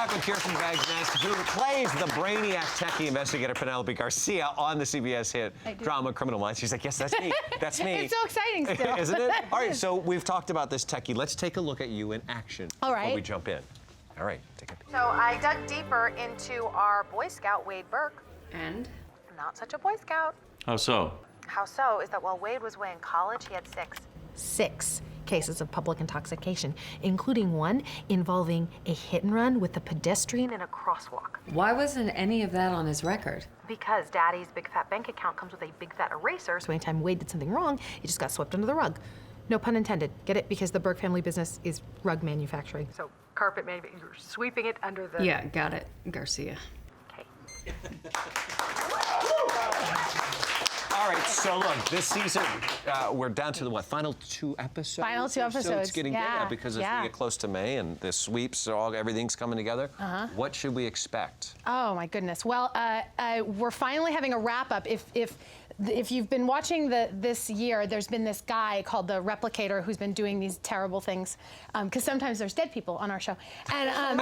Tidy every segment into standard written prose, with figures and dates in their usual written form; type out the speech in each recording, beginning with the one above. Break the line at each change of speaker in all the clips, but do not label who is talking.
back with Kirsten Vangsness, who plays the brainiac techie investigator Penelope Garcia on the CBS hit drama Criminal Minds. She's like, yes, that's me. That's me.
It's so exciting still.
Isn't it? All right, so we've talked about this techie. Let's take a look at you in action before we jump in. All right, take a peek.
So I dug deeper into our Boy Scout, Wade Burke.
And?
Not such a Boy Scout.
How so?
How so is that while Wade was away in college, he had six cases of public intoxication, including one involving a hit and run with a pedestrian in a crosswalk.
Why wasn't any of that on his record?
Because Daddy's big fat bank account comes with a big fat eraser, so anytime Wade did something wrong, it just got swept under the rug. No pun intended. Get it? Because the Burke family business is rug manufacturing. So carpet manufacturing, you're sweeping it under the...
Yeah, got it, Garcia.
Okay.
All right, so look, this season, we're down to the, final 2 episodes?
Final 2 episodes,
So it's getting
yeah,
because as we get close to May and the sweeps, everything's coming together. What should we expect?
Oh, my goodness. Well, we're finally having a wrap-up. If you've been watching this year, there's been this guy called the Replicator who's been doing these terrible things, because sometimes there's dead people on our show. And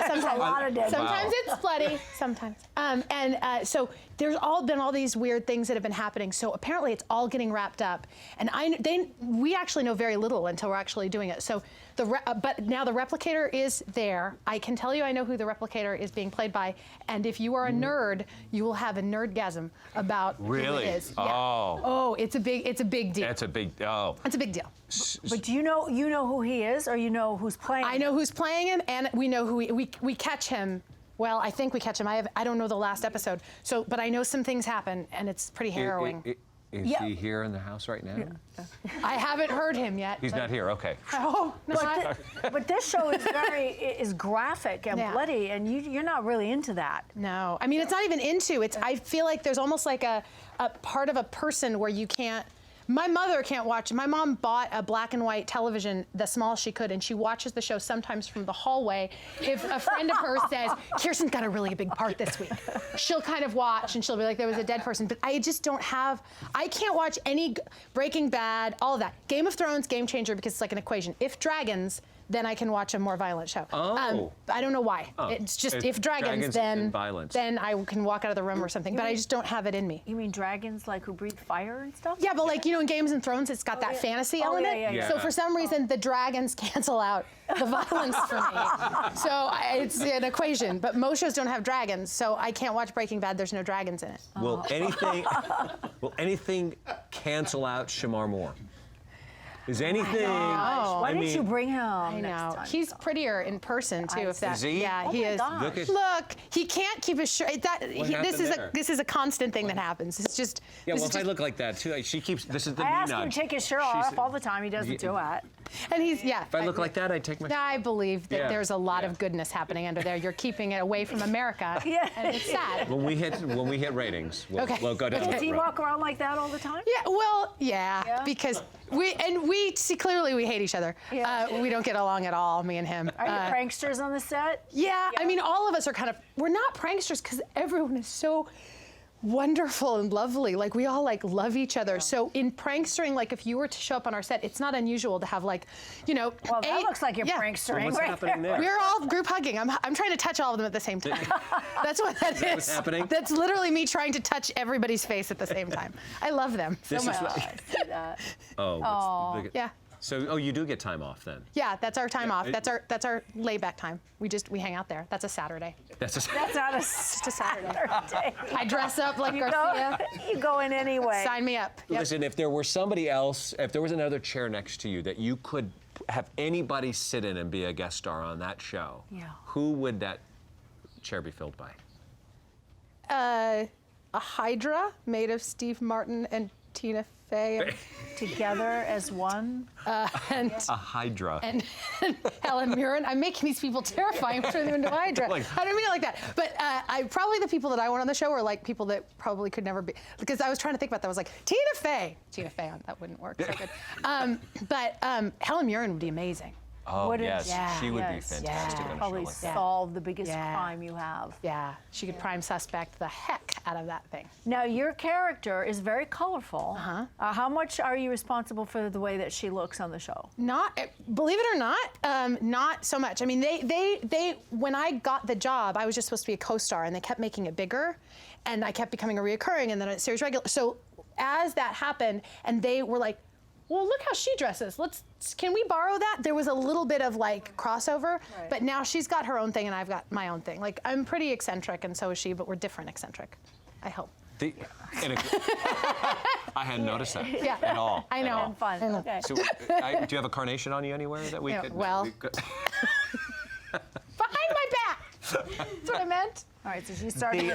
sometimes,
a lot of dead
sometimes it's bloody, sometimes. So there's been all these weird things that have been happening. So apparently it's all getting wrapped up. And we actually know very little until we're actually doing it. So but now the Replicator is there. I can tell you I know who the Replicator is being played by. And if you are a nerd, you will have a nerdgasm about who it is. Yeah. Oh, it's a big deal.
It's a big,
It's a big deal.
But do you know who he is, or you know who's playing him?
I know who's playing him, and we know who we catch him. Well, I think we catch him. I don't know the last episode. So, but I know some things happen, and it's pretty harrowing.
Is he here in the house right now?
Yeah. I haven't heard him yet.
He's not here. Okay.
Oh, no.
But this show is graphic and bloody, and you're not really into that.
No, I mean it's not even into. I feel like there's almost like a part of a person where you can't. My mother can't watch. My mom bought a black and white television, the smallest she could, and she watches the show sometimes from the hallway. If a friend of hers says, Kirsten's got a really big part this week, she'll kind of watch and she'll be like, there was a dead person. But I just don't have, I can't watch any Breaking Bad, all of that. Game of Thrones, game changer, because it's like an equation. If dragons, then I can watch a more violent show.
Oh.
I don't know why. It's just, if dragons then I can walk out of the room or something, but I just don't have it in me.
You mean dragons like who breathe fire and stuff?
Yeah, but like, in Games of Thrones, it's got that fantasy element.
Yeah.
So for some reason, the dragons cancel out the violence for me. So it's an equation, but most shows don't have dragons, so I can't watch Breaking Bad, there's no dragons in it.
Will anything cancel out Shamar Moore? Is anything?
Why didn't you bring him?
I know. He's prettier in person too. If that,
is he?
Yeah, he is. Look, he can't keep his shirt. This is a constant thing that happens. It's just.
Yeah, well, if I look like that too, she keeps. This is the
I
knee
ask him
nudge.
to take his shirt off all the time. He doesn't do it.
And he's
If I look like that, I take my.
I believe that there's a lot of goodness happening under there. You're keeping it away from America, and it's sad.
When we hit ratings, we'll go down.
Does he walk around like that all the time?
Yeah. Well, yeah. Because we see clearly we hate each other. Yeah. We don't get along at all, me and him.
Are you pranksters on the set?
Yeah. I mean, all of us are we're not pranksters because everyone is so wonderful and lovely. Like, we all love each other. So in prankstering, like if you were to show up on our set, it's not unusual to have Well,
that looks like you're prankstering.
What's happening there?
We're all group hugging. I'm trying to touch all of them at the same time. That's what that is.
What's happening?
That's literally me trying to touch everybody's face at the same time. I love them so much.
I see that.
Yeah.
So, you do get time off then?
Yeah, that's our time off. That's our layback time. We hang out there. That's a Saturday.
That's not just a Saturday.
I dress up like Garcia.
You go in anyway.
Sign me up. Yep.
Listen, if there were somebody else, if there was another chair next to you that you could have anybody sit in and be a guest star on that show, who would that chair be filled by?
A Hydra made of Steve Martin and Tina Fey.
Together as one?
And
a Hydra.
And Helen Mirren. I'm making these people terrifying. I'm turning them into a Hydra. I don't mean it like that. But probably the people that I want on the show are like people that probably could never be. Because I was trying to think about that. I was like, Tina Fey, that wouldn't work so good. But Helen Mirren would be amazing.
Oh,
What
yes. She would be
yes.
fantastic on a show
Probably
like that.
solve the biggest
Yeah.
crime you have.
Yeah, she could prime suspect the heck out of that thing.
Now, your character is very colorful. How much are you responsible for the way that she looks on the show?
Not, believe it or not so much. I mean, they when I got the job, I was just supposed to be a co-star, and they kept making it bigger, and I kept becoming a reoccurring, and then a series regular. So as that happened, and they were like, well, look how she dresses. Can we borrow that? There was a little bit of like crossover, but now she's got her own thing and I've got my own thing. Like, I'm pretty eccentric and so is she, but we're different eccentric, I hope.
I hadn't noticed that at all.
I know.
At all.
Fun. Okay.
So, do you have a carnation on you anywhere that we could?
Well.
we could-
Behind my back! That's what I meant.
All right, so she started.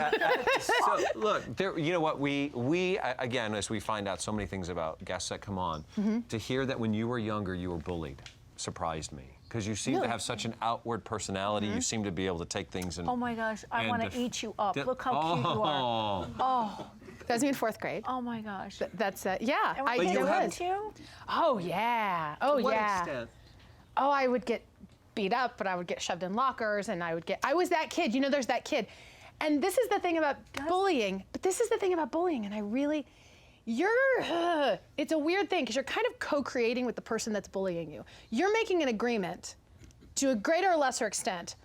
So look, you know what? We again, as we find out so many things about guests that come on, to hear that when you were younger you were bullied surprised me, because you seem to have such an outward personality. You seem to be able to take things and.
Oh my gosh, I want to eat you up. Look how cute you are.
That was me in 4th grade.
Oh my gosh.
That's yeah.
And
I
when
did
you
it.
had you?
Oh yeah. Oh
To what
yeah.
extent?
Oh, I would get beat up, but I would get shoved in lockers, and I was that kid. You know, there's that kid. And this is the thing about bullying, and I really, it's a weird thing, because you're kind of co-creating with the person that's bullying you. You're making an agreement to a greater or lesser extent.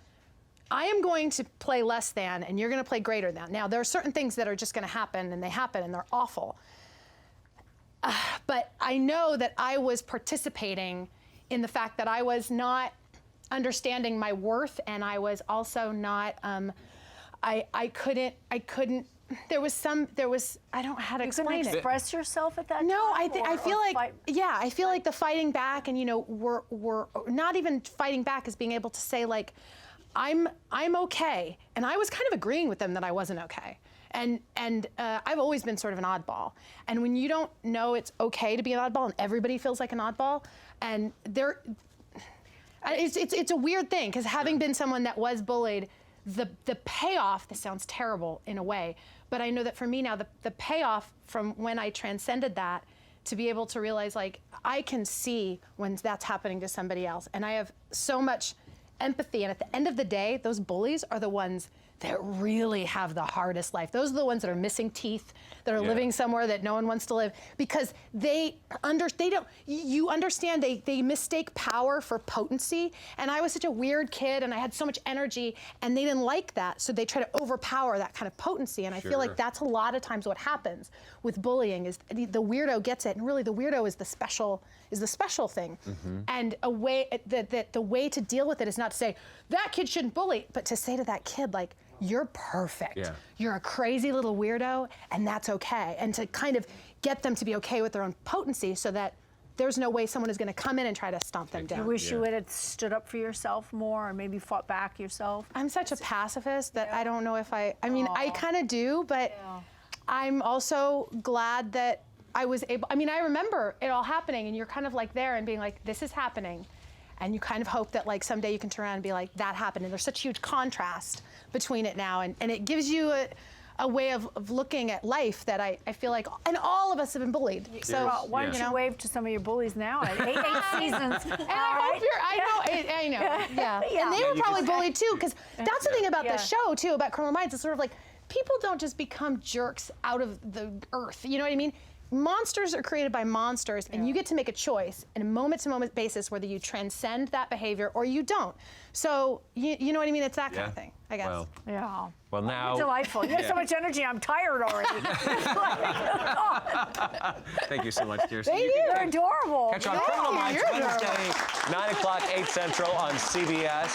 I am going to play less than, and you're going to play greater than. Now, there are certain things that are just going to happen, and they happen, and they're awful. But I know that I was participating in the fact that I was not understanding my worth, and I was also not, I couldn't, I don't know how to
You couldn't
explain it.
express yourself at that time?
No, I feel like,
fight?
I feel like the fighting back, and we're not even fighting back as being able to say like, I'm okay, and I was kind of agreeing with them that I wasn't okay, and I've always been sort of an oddball, and when you don't know it's okay to be an oddball, and everybody feels like an oddball, and it's a weird thing, because having been someone that was bullied, the payoff, this sounds terrible in a way, but I know that for me now, the payoff from when I transcended that, to be able to realize, like, I can see when that's happening to somebody else, and I have so much empathy, and at the end of the day, those bullies are the ones that really have the hardest life. Those are the ones that are missing teeth, that are living somewhere that no one wants to live, because you understand, they mistake power for potency, and I was such a weird kid, and I had so much energy, and they didn't like that, so they try to overpower that kind of potency, and I feel like that's a lot of times what happens with bullying, is the weirdo gets it, and really the weirdo is the special thing. And the way to deal with it is not to say, that kid shouldn't bully, but to say to that kid, like, you're perfect.
Yeah.
You're a crazy little weirdo, and that's okay. And to kind of get them to be okay with their own potency, so that there's no way someone is going to come in and try to stomp them down.
You wish you had stood up for yourself more, or maybe fought back yourself?
I'm such a pacifist that I don't know if I mean, I kind of do, but I'm also glad that I was able, I remember it all happening, and you're kind of like there and being like, this is happening. And you kind of hope that like someday you can turn around and be like, that happened. And there's such huge contrast between it now. And it gives you a way of looking at life that I feel like, and all of us have been bullied. So
Well, why don't you wave to some of your bullies now? 8 seasons.
And I hope I know, yeah. And they were probably bullied too, because that's the thing about the show too, about Criminal Minds. It's sort of like, people don't just become jerks out of the earth, you know what I mean? Monsters are created by monsters, and you get to make a choice in a moment-to-moment basis whether you transcend that behavior or you don't. So, you know what I mean? It's that kind of thing, I guess.
Well,
Well,
now.
delightful. You have so much energy, I'm tired already.
Thank you so much, Kirsten.
Thank you.
You're adorable.
Catch on Criminal Minds Wednesday, 9 o'clock, 8 Central on CBS.